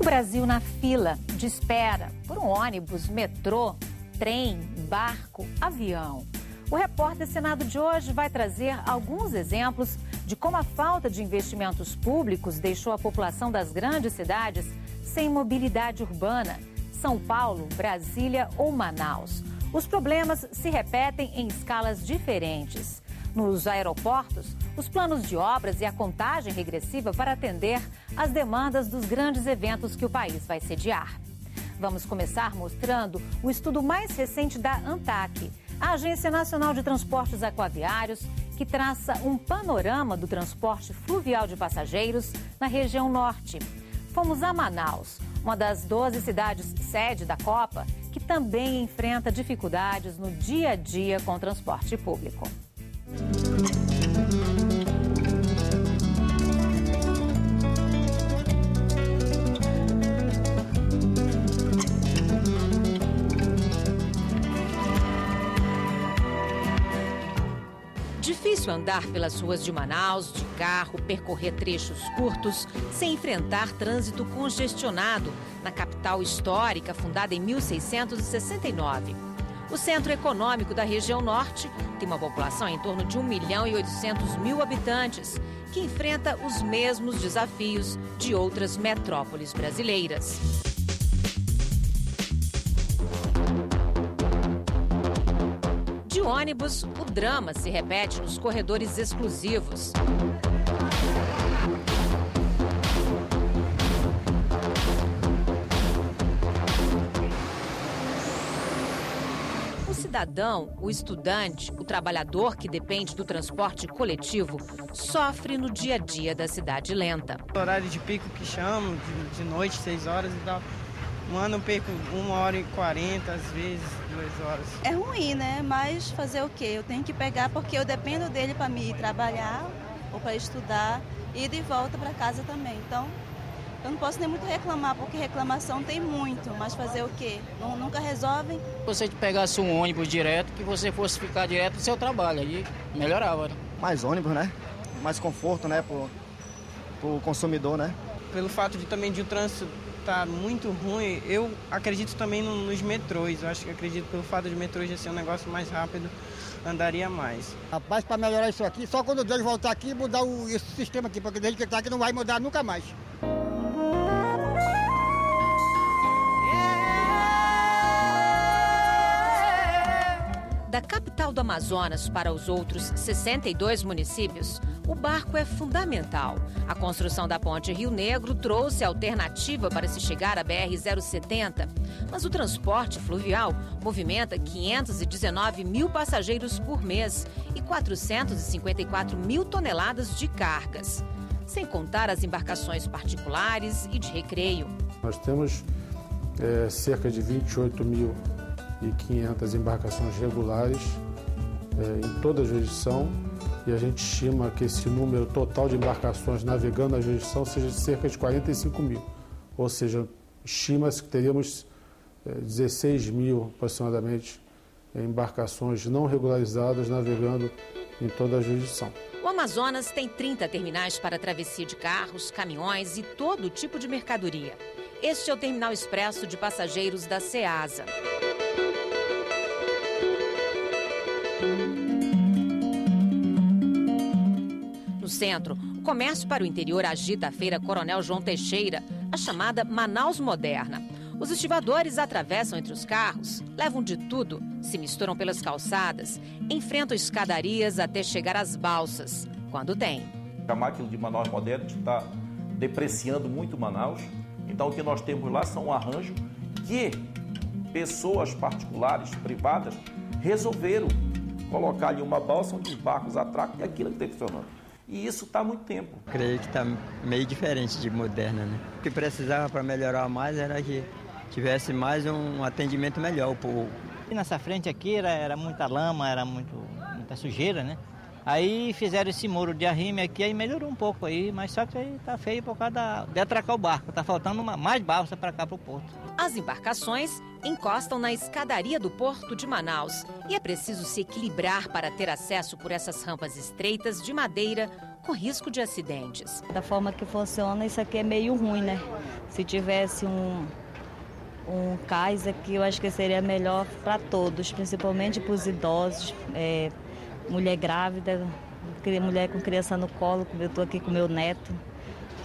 Brasil na fila de espera por um ônibus, metrô, trem, barco, avião. O Repórter Senado de hoje vai trazer alguns exemplos de como a falta de investimentos públicos deixou a população das grandes cidades sem mobilidade urbana, São Paulo, Brasília ou Manaus. Os problemas se repetem em escalas diferentes. Nos aeroportos, os planos de obras e a contagem regressiva para atender às demandas dos grandes eventos que o país vai sediar. Vamos começar mostrando o estudo mais recente da ANTAQ, a Agência Nacional de Transportes Aquaviários, que traça um panorama do transporte fluvial de passageiros na região norte. Fomos a Manaus, uma das 12 cidades sede da Copa, que também enfrenta dificuldades no dia a dia com o transporte público. Difícil andar pelas ruas de Manaus, de carro, percorrer trechos curtos, sem enfrentar trânsito congestionado na capital histórica, fundada em 1669. O centro econômico da região norte tem uma população em torno de 1.800.000 habitantes, que enfrenta os mesmos desafios de outras metrópoles brasileiras. De ônibus, o drama se repete nos corredores exclusivos. O cidadão, o estudante, o trabalhador que depende do transporte coletivo sofre no dia a dia da cidade lenta. O horário de pico que chamam, de noite, 6 horas e tal. Um ano eu perco 1h40, às vezes 2 horas. É ruim, né? Mas fazer o quê? Eu tenho que pegar porque eu dependo dele para me ir trabalhar ou para estudar e ir de volta para casa também. Então, eu não posso nem muito reclamar, porque reclamação tem muito, mas fazer o quê? Nunca resolvem. Se você pegasse um ônibus direto, que você fosse ficar direto no seu trabalho, aí melhorava, né? Mais ônibus, né? Mais conforto, né, pro consumidor, né? Pelo fato de também de o trânsito tá muito ruim, eu acredito também nos metrôs. Eu acho que acredito pelo fato de metrôs já ser um negócio mais rápido, andaria mais. Rapaz, para melhorar isso aqui, só quando Deus voltar aqui e mudar esse sistema aqui, porque desde que está aqui não vai mudar nunca mais. Da capital do Amazonas para os outros 62 municípios, o barco é fundamental. A construção da ponte Rio Negro trouxe alternativa para se chegar à BR-070, mas o transporte fluvial movimenta 519 mil passageiros por mês e 454 mil toneladas de cargas, sem contar as embarcações particulares e de recreio. Nós temos cerca de 28.500 embarcações regulares em toda a jurisdição, e a gente estima que esse número total de embarcações navegando na jurisdição seja de cerca de 45 mil. Ou seja, estima-se que teríamos 16 mil aproximadamente embarcações não regularizadas navegando em toda a jurisdição. O Amazonas tem 30 terminais para travessia de carros, caminhões e todo tipo de mercadoria. Este é o terminal expresso de passageiros da Ceasa. No centro, o comércio para o interior agita a feira Coronel João Teixeira, a chamada Manaus Moderna. Os estivadores atravessam entre os carros, levam de tudo, se misturam pelas calçadas, enfrentam escadarias até chegar às balsas, quando tem. Chamar aquilo de Manaus Moderna está depreciando muito Manaus. Então, o que nós temos lá são um arranjo que pessoas particulares, privadas, resolveram colocar ali uma balsa onde os barcos atracam e aquilo que está funcionando. E isso está há muito tempo. Creio que está meio diferente de Moderna, né? O que precisava para melhorar mais era que tivesse mais um atendimento melhor ao povo. E nessa frente aqui era muita lama, era muita sujeira, né? Aí fizeram esse muro de arrime aqui, aí melhorou um pouco aí, mas só que aí tá feio por causa de atracar o barco. Tá faltando mais balsa para cá pro porto. As embarcações encostam na escadaria do porto de Manaus e é preciso se equilibrar para ter acesso por essas rampas estreitas de madeira com risco de acidentes. Da forma que funciona, isso aqui é meio ruim, né? Se tivesse um cais aqui, eu acho que seria melhor para todos, principalmente para os idosos, mulher grávida, mulher com criança no colo, como eu estou aqui com meu neto.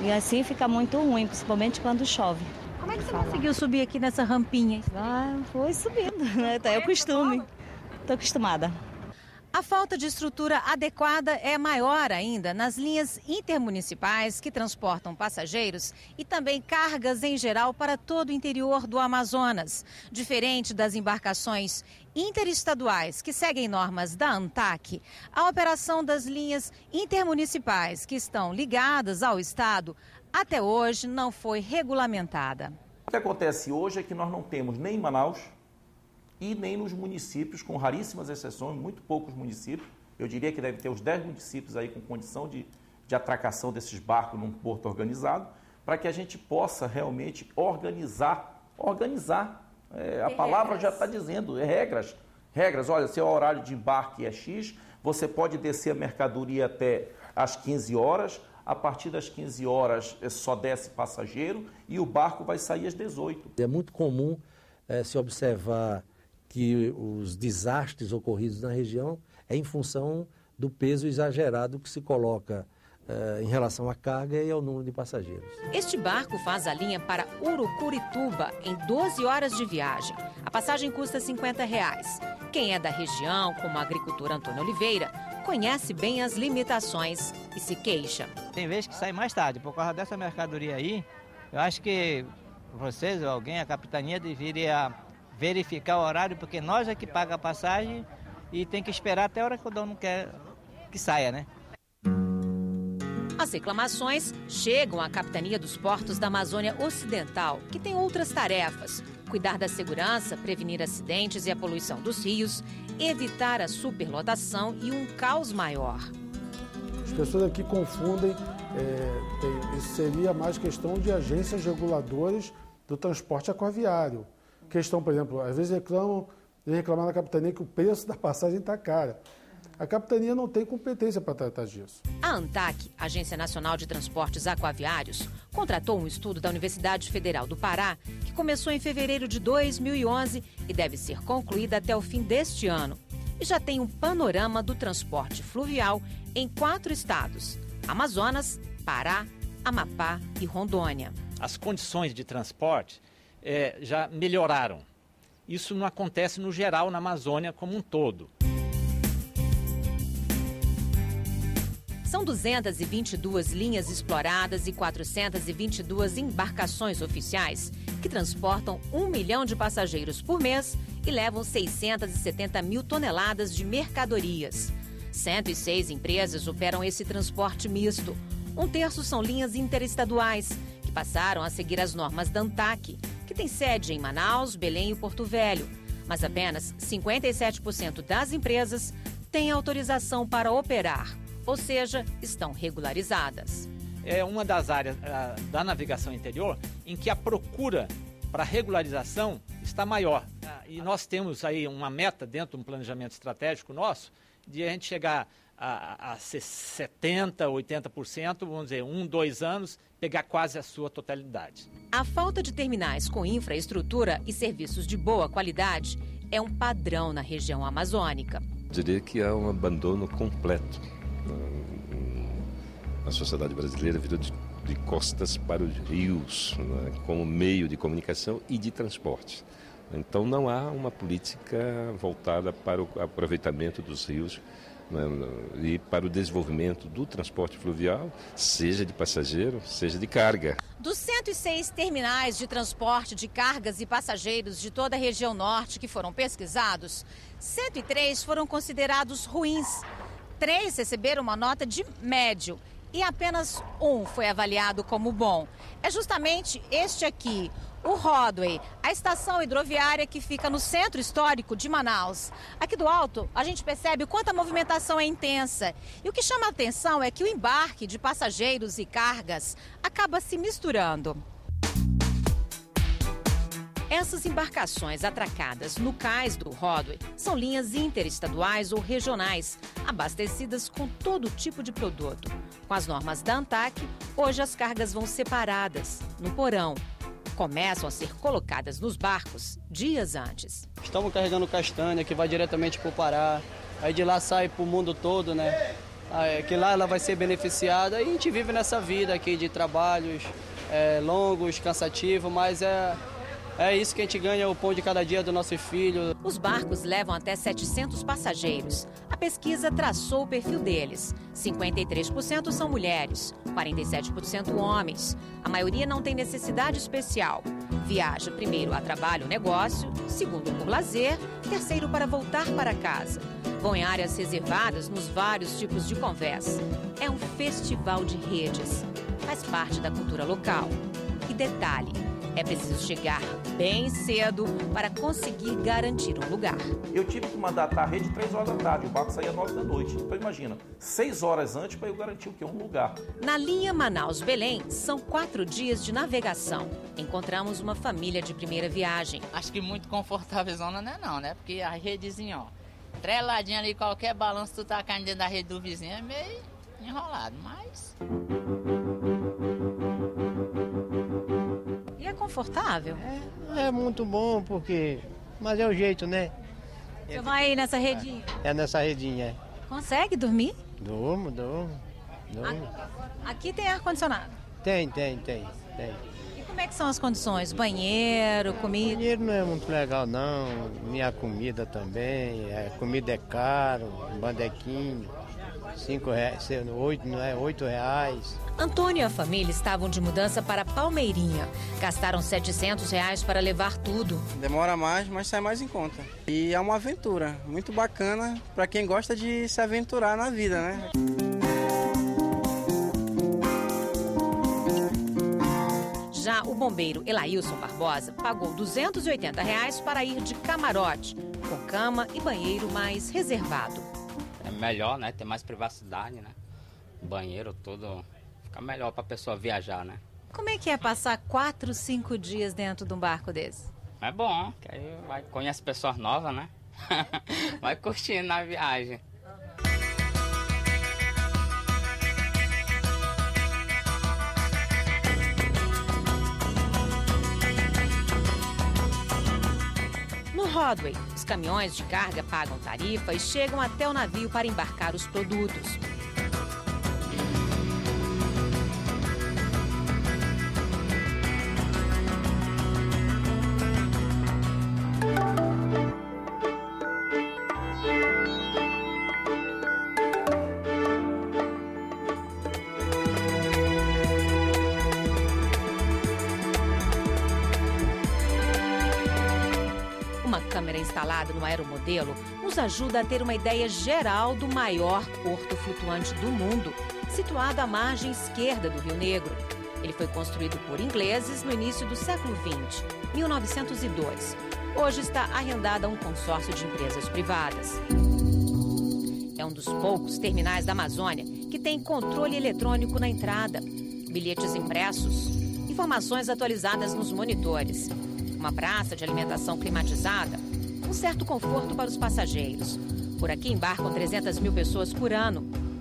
E assim fica muito ruim, principalmente quando chove. Como é que você conseguiu subir aqui nessa rampinha? Foi subindo, né? É o costume. Estou acostumada. A falta de estrutura adequada é maior ainda nas linhas intermunicipais que transportam passageiros e também cargas em geral para todo o interior do Amazonas. Diferente das embarcações interestaduais que seguem normas da ANTAQ, a operação das linhas intermunicipais que estão ligadas ao Estado até hoje não foi regulamentada. O que acontece hoje é que nós não temos nem em Manaus e nem nos municípios, com raríssimas exceções, muito poucos municípios. Eu diria que deve ter uns 10 municípios aí com condição de atracação desses barcos num porto organizado, para que a gente possa realmente organizar. A palavra já está dizendo, regras. Olha, seu horário de embarque é X, você pode descer a mercadoria até às 15 horas, a partir das 15 horas só desce passageiro e o barco vai sair às 18. É muito comum se observar que os desastres ocorridos na região é em função do peso exagerado que se coloca em relação à carga e ao número de passageiros. Este barco faz a linha para Urucurituba em 12 horas de viagem. A passagem custa R$50. Quem é da região, como o agricultor Antônio Oliveira, conhece bem as limitações e se queixa. Tem vezes que sai mais tarde, por causa dessa mercadoria aí. Eu acho que vocês ou alguém, a capitania, deveria verificar o horário, porque nós é que paga a passagem e tem que esperar até a hora que o dono quer que saia, né? As reclamações chegam à Capitania dos Portos da Amazônia Ocidental, que tem outras tarefas: cuidar da segurança, prevenir acidentes e a poluição dos rios, evitar a superlotação e um caos maior. As pessoas aqui confundem, isso seria mais questão de agências reguladoras do transporte aquaviário. Questão, por exemplo, às vezes reclamar na capitania que o preço da passagem está cara. A capitania não tem competência para tratar disso. A ANTAQ, Agência Nacional de Transportes Aquaviários, contratou um estudo da Universidade Federal do Pará, que começou em fevereiro de 2011 e deve ser concluída até o fim deste ano. E já tem um panorama do transporte fluvial em 4 estados: Amazonas, Pará, Amapá e Rondônia. As condições de transporte já melhoraram. Isso não acontece no geral na Amazônia como um todo. São 222 linhas exploradas e 422 embarcações oficiais que transportam 1 milhão de passageiros por mês e levam 670 mil toneladas de mercadorias. 106 empresas operam esse transporte misto. 1/3 são linhas interestaduais, que passaram a seguir as normas da ANTAQ, que tem sede em Manaus, Belém e Porto Velho. Mas apenas 57% das empresas têm autorização para operar, ou seja, estão regularizadas. É uma das áreas da navegação interior em que a procura para regularização está maior. E nós temos aí uma meta dentro de um planejamento estratégico nosso de a gente chegar a 70%, 80%, vamos dizer, 1, 2 anos, pegar quase a sua totalidade. A falta de terminais com infraestrutura e serviços de boa qualidade é um padrão na região amazônica. Eu diria que há um abandono completo. A sociedade brasileira virou de costas para os rios, né, como meio de comunicação e de transporte. Então não há uma política voltada para o aproveitamento dos rios, né, e para o desenvolvimento do transporte fluvial, seja de passageiro, seja de carga. Dos 106 terminais de transporte de cargas e passageiros de toda a região norte que foram pesquisados, 103 foram considerados ruins. 3 receberam uma nota de médio e apenas 1 foi avaliado como bom. É justamente este aqui, o Rodway, a estação hidroviária que fica no centro histórico de Manaus. Aqui do alto, a gente percebe o quanto a movimentação é intensa. E o que chama a atenção é que o embarque de passageiros e cargas acaba se misturando. Essas embarcações atracadas no cais do Rodway são linhas interestaduais ou regionais, abastecidas com todo tipo de produto. Com as normas da ANTAQ, hoje as cargas vão separadas, no porão. Começam a ser colocadas nos barcos dias antes. Estamos carregando castanha que vai diretamente para o Pará, aí de lá sai para o mundo todo, né? Que lá ela vai ser beneficiada e a gente vive nessa vida aqui de trabalhos longos, cansativos, mas é isso que a gente ganha, o pão de cada dia do nosso filho. Os barcos levam até 700 passageiros. A pesquisa traçou o perfil deles. 53% são mulheres, 47% homens. A maioria não tem necessidade especial. Viaja primeiro a trabalho ou negócio, segundo por lazer, terceiro para voltar para casa. Vão em áreas reservadas nos vários tipos de conversa. É um festival de redes. Faz parte da cultura local. E detalhe, é preciso chegar bem cedo para conseguir garantir um lugar. Eu tive que mandatar a rede 3 horas da tarde, o barco saía 9 da noite. Então imagina, 6 horas antes para eu garantir o quê? Um lugar. Na linha Manaus-Belém, são 4 dias de navegação. Encontramos uma família de primeira viagem. Acho que muito confortável zona não, né? Porque a redezinha, ó, treladinha ali, qualquer balanço, tu tá caindo dentro da rede do vizinho, é meio enrolado, mas... E é confortável? É muito bom, porque... Mas é o jeito, né? Você vai aí nessa redinha? É nessa redinha, é. Consegue dormir? Durmo. Aqui tem ar-condicionado? Tem. E como é que são as condições? Banheiro, comida? Banheiro não é muito legal, não. Minha comida também. Comida é caro, bandequinho. R$8. Antônio e a família estavam de mudança para Palmeirinha. Gastaram R$700 para levar tudo. Demora mais, mas sai mais em conta. E é uma aventura muito bacana para quem gosta de se aventurar na vida, né? Já o bombeiro Elailson Barbosa pagou R$280 para ir de camarote, com cama e banheiro mais reservado. É melhor, né? Ter mais privacidade, né? Banheiro, tudo. Fica melhor para a pessoa viajar, né? Como é que é passar 4, 5 dias dentro de um barco desse? É bom, que aí conhece pessoas novas, né? Vai curtindo na viagem. No Rodway, os caminhões de carga pagam tarifa e chegam até o navio para embarcar os produtos. Uma câmera instalada no aeromodelo nos ajuda a ter uma ideia geral do maior porto flutuante do mundo, situado à margem esquerda do Rio Negro. Ele foi construído por ingleses no início do século XX, 1902. Hoje está arrendado a um consórcio de empresas privadas. É um dos poucos terminais da Amazônia que tem controle eletrônico na entrada, bilhetes impressos, informações atualizadas nos monitores, uma praça de alimentação climatizada, um certo conforto para os passageiros. Por aqui embarcam 300 mil pessoas por ano,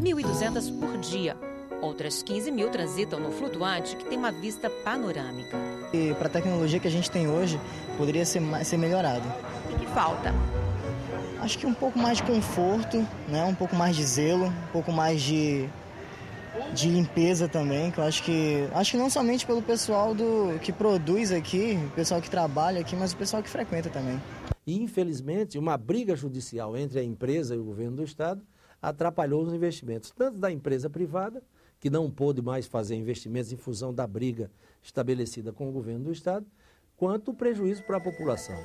1.200 por dia. Outras 15 mil transitam no flutuante, que tem uma vista panorâmica. E para a tecnologia que a gente tem hoje, poderia ser melhorado. O que falta? Acho que um pouco mais de conforto, né? Um pouco mais de zelo, um pouco mais de limpeza também, que eu acho que não somente pelo pessoal que produz aqui, o pessoal que trabalha aqui, mas o pessoal que frequenta também. E, infelizmente, uma briga judicial entre a empresa e o governo do Estado atrapalhou os investimentos, tanto da empresa privada, que não pôde mais fazer investimentos em função da briga estabelecida com o governo do Estado, quanto o prejuízo para a população.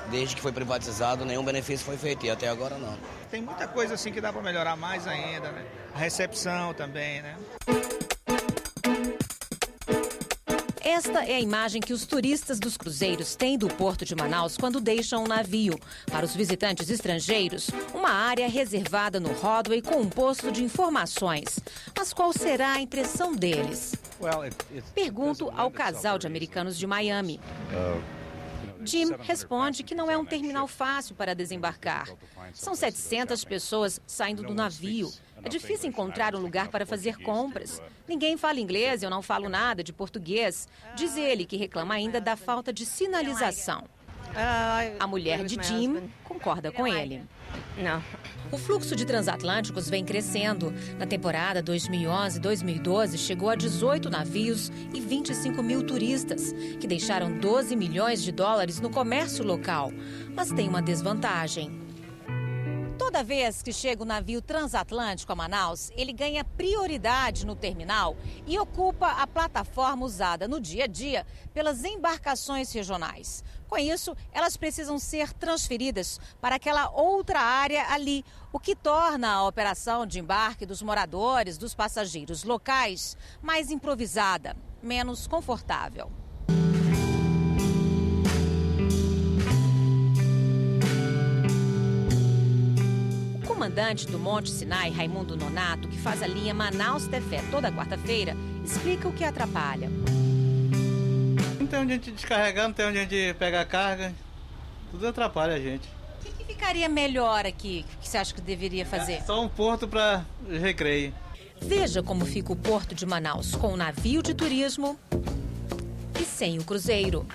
Desde que foi privatizado, nenhum benefício foi feito e até agora não. Tem muita coisa assim que dá para melhorar mais ainda, né? A recepção também, né? Esta é a imagem que os turistas dos cruzeiros têm do Porto de Manaus quando deixam um navio. Para os visitantes estrangeiros, uma área reservada no Rodway com um posto de informações. Mas qual será a impressão deles? Pergunto ao casal de americanos de Miami. Jim responde que não é um terminal fácil para desembarcar. São 700 pessoas saindo do navio. É difícil encontrar um lugar para fazer compras. Ninguém fala inglês, eu não falo nada de português. Diz ele que reclama ainda da falta de sinalização. A mulher de Jim concorda com ele. Não. O fluxo de transatlânticos vem crescendo. Na temporada 2011-2012, chegou a 18 navios e 25 mil turistas, que deixaram 12 milhões de dólares no comércio local. Mas tem uma desvantagem. Toda vez que chega o navio transatlântico a Manaus, ele ganha prioridade no terminal e ocupa a plataforma usada no dia a dia pelas embarcações regionais. Com isso, elas precisam ser transferidas para aquela outra área ali, o que torna a operação de embarque dos moradores, dos passageiros locais, mais improvisada, menos confortável. O comandante do Monte Sinai, Raimundo Nonato, que faz a linha Manaus-Tefé toda quarta-feira, explica o que atrapalha. Não tem onde a gente descarregar, não tem onde a gente pegar carga, tudo atrapalha a gente. O que ficaria melhor aqui, que você acha que deveria fazer? Só um porto para recreio. Veja como fica o Porto de Manaus com o navio de turismo e sem o cruzeiro.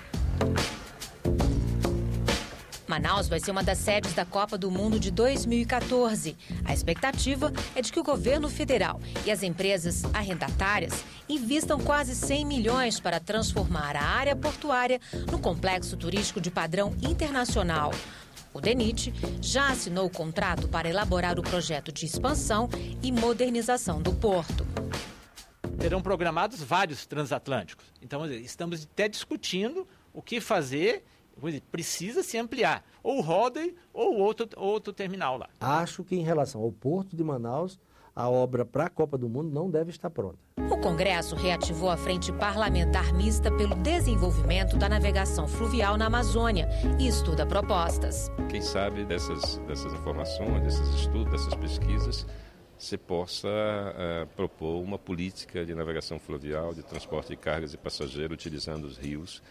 Manaus vai ser uma das sedes da Copa do Mundo de 2014. A expectativa é de que o governo federal e as empresas arrendatárias invistam quase 100 milhões para transformar a área portuária no complexo turístico de padrão internacional. O DENIT já assinou o contrato para elaborar o projeto de expansão e modernização do porto. Terão programados vários transatlânticos. Então, estamos até discutindo o que fazer. Precisa se ampliar, ou o Rodway ou outro terminal lá. Acho que em relação ao Porto de Manaus, a obra para a Copa do Mundo não deve estar pronta. O Congresso reativou a Frente Parlamentar Mista pelo desenvolvimento da navegação fluvial na Amazônia e estuda propostas. Quem sabe dessas informações, desses estudos, dessas pesquisas, você possa propor uma política de navegação fluvial, de transporte de cargas e passageiros utilizando os rios,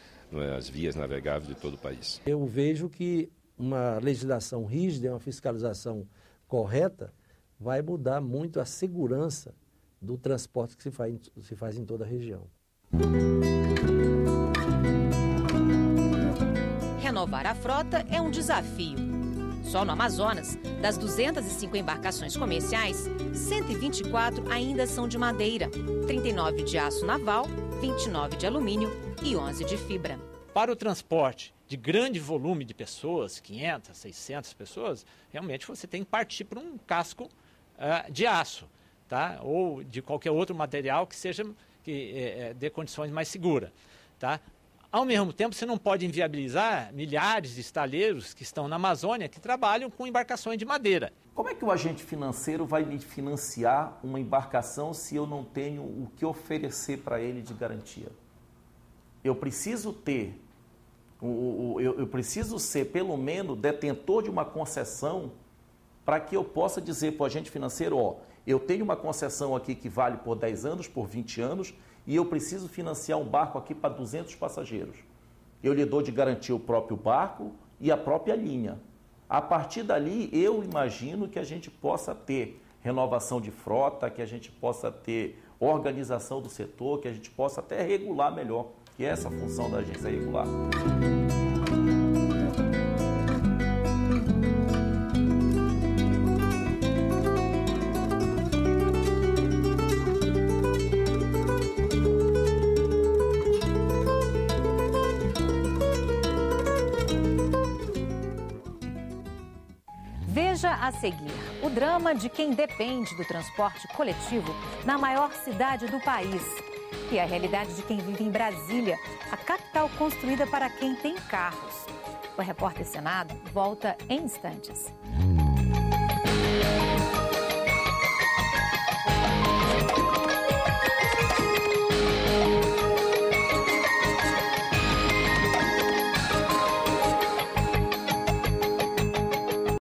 as vias navegáveis de todo o país. Eu vejo que uma legislação rígida, uma fiscalização correta, vai mudar muito a segurança do transporte que se faz em toda a região. Renovar a frota é um desafio. Só no Amazonas, das 205 embarcações comerciais, 124 ainda são de madeira, 39 de aço naval, 29 de alumínio e 11 de fibra. Para o transporte de grande volume de pessoas, 500, 600 pessoas, realmente você tem que partir para um casco de aço, tá? Ou de qualquer outro material que dê condições mais seguras, tá? Ao mesmo tempo, você não pode inviabilizar milhares de estaleiros que estão na Amazônia que trabalham com embarcações de madeira. Como é que o agente financeiro vai me financiar uma embarcação se eu não tenho o que oferecer para ele de garantia? Eu preciso ter, eu preciso ser pelo menos detentor de uma concessão para que eu possa dizer para o agente financeiro, ó, eu tenho uma concessão aqui que vale por 10 anos, por 20 anos, e eu preciso financiar um barco aqui para 200 passageiros. Eu lhe dou de garantia o próprio barco e a própria linha. A partir dali, eu imagino que a gente possa ter renovação de frota, que a gente possa ter organização do setor, que a gente possa até regular melhor, que é essa a função da agência regular. Veja a seguir o drama de quem depende do transporte coletivo na maior cidade do país. E a realidade de quem vive em Brasília, a capital construída para quem tem carros. O Repórter Senado volta em instantes.